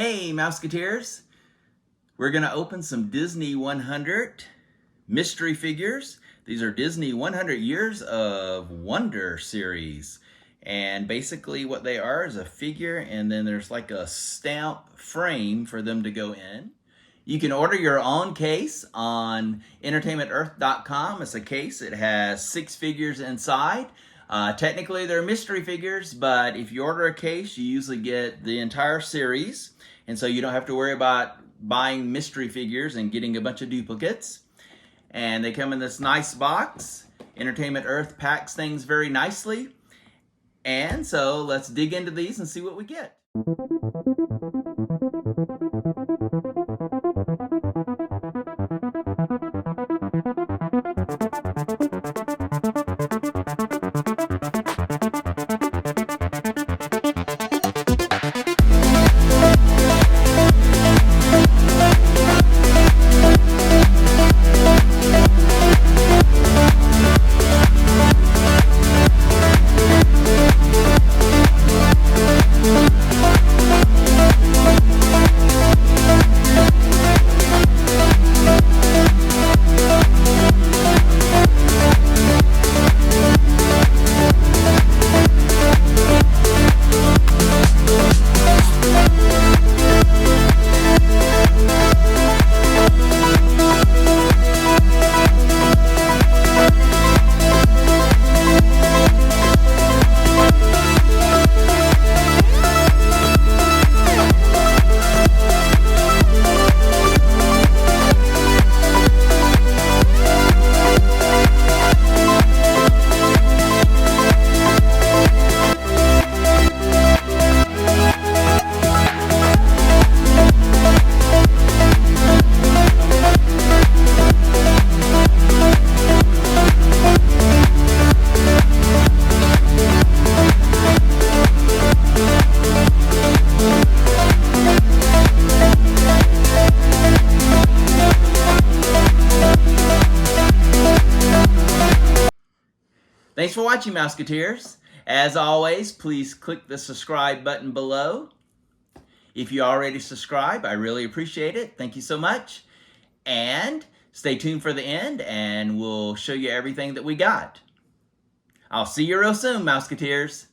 Hey, Mouseketeers! We're going to open some Disney 100 mystery figures. These are Disney 100 Years of Wonder series. And basically what they are is a figure, and then there's like a stamp frame for them to go in. You can order your own case on entertainmentearth.com. It's a case. It has 6 figures inside. Technically they're mystery figures, but if you order a case, you usually get the entire series. And so you don't have to worry about buying mystery figures and getting a bunch of duplicates. And they come in this nice box. Entertainment Earth packs things very nicely. And so let's dig into these and see what we get. Thanks for watching, Mouseketeers. As always, please click the subscribe button below. If you already subscribe, I really appreciate it. Thank you so much. And stay tuned for the end, and we'll show you everything that we got. I'll see you real soon, Mouseketeers.